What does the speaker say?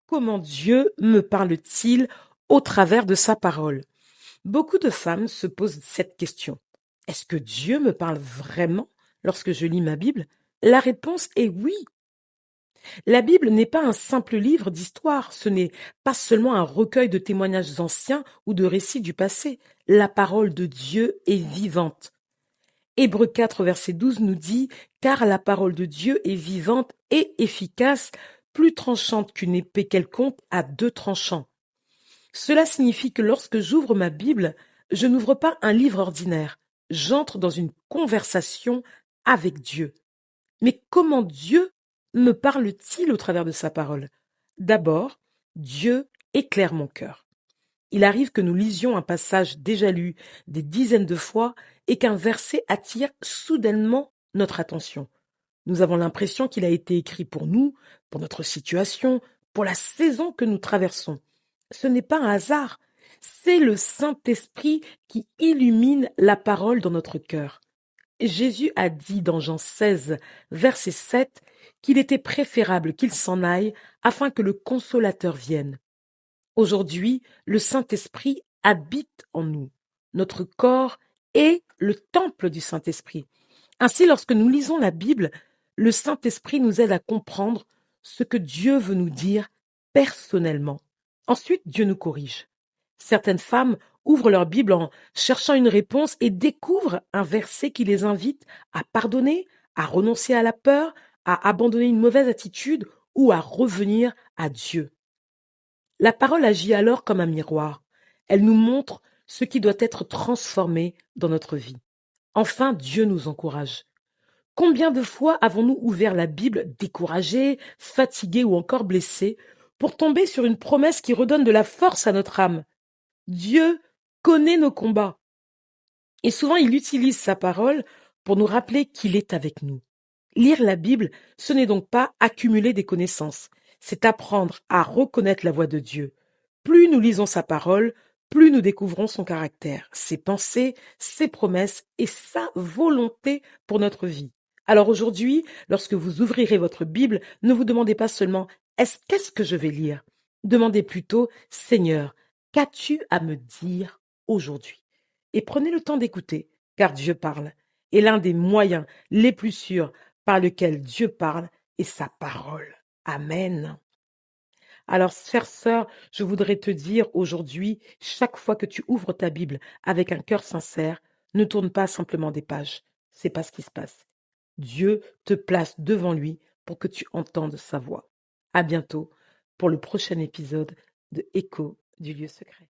Comment Dieu me parle-t-il au travers de sa parole? Beaucoup de femmes se posent cette question. Est-ce que Dieu me parle vraiment lorsque je lis ma Bible? La réponse est oui. La Bible n'est pas un simple livre d'histoire, ce n'est pas seulement un recueil de témoignages anciens ou de récits du passé. La parole de Dieu est vivante. Hébreux 4, verset 12 nous dit « Car la parole de Dieu est vivante et efficace, plus tranchante qu'une épée quelconque à deux tranchants. » Cela signifie que lorsque j'ouvre ma Bible, je n'ouvre pas un livre ordinaire, j'entre dans une conversation avec Dieu. Mais comment Dieu me parle-t-il au travers de sa parole? D'abord, Dieu éclaire mon cœur. Il arrive que nous lisions un passage déjà lu des dizaines de fois et qu'un verset attire soudainement notre attention. Nous avons l'impression qu'il a été écrit pour nous, pour notre situation, pour la saison que nous traversons. Ce n'est pas un hasard, c'est le Saint-Esprit qui illumine la parole dans notre cœur. Jésus a dit dans Jean 16, verset 7, qu'il était préférable qu'il s'en aille afin que le Consolateur vienne. Aujourd'hui, le Saint-Esprit habite en nous. Notre corps est le temple du Saint-Esprit. Ainsi, lorsque nous lisons la Bible, le Saint-Esprit nous aide à comprendre ce que Dieu veut nous dire personnellement. Ensuite, Dieu nous corrige. Certaines femmes ouvrent leur Bible en cherchant une réponse et découvrent un verset qui les invite à pardonner, à renoncer à la peur, à abandonner une mauvaise attitude ou à revenir à Dieu. La parole agit alors comme un miroir. Elle nous montre ce qui doit être transformé dans notre vie. Enfin, Dieu nous encourage. Combien de fois avons-nous ouvert la Bible découragés, fatigués ou encore blessés pour tomber sur une promesse qui redonne de la force à notre âme? Dieu connaît nos combats et souvent il utilise sa parole pour nous rappeler qu'il est avec nous. Lire la Bible, ce n'est donc pas accumuler des connaissances, c'est apprendre à reconnaître la voix de Dieu. Plus nous lisons sa parole, plus nous découvrons son caractère, ses pensées, ses promesses et sa volonté pour notre vie. Alors aujourd'hui, lorsque vous ouvrirez votre Bible, ne vous demandez pas seulement qu'est-ce que je vais lire? Demandez plutôt Seigneur, qu'as-tu à me dire aujourd'hui? Et prenez le temps d'écouter, car Dieu parle. Et l'un des moyens les plus sûrs par lequel Dieu parle est sa parole. Amen. Alors, chère sœur, je voudrais te dire aujourd'hui, chaque fois que tu ouvres ta Bible avec un cœur sincère, ne tourne pas simplement des pages. C'est pas ce qui se passe. Dieu te place devant lui pour que tu entendes sa voix. À bientôt pour le prochain épisode de Écho du lieu secret.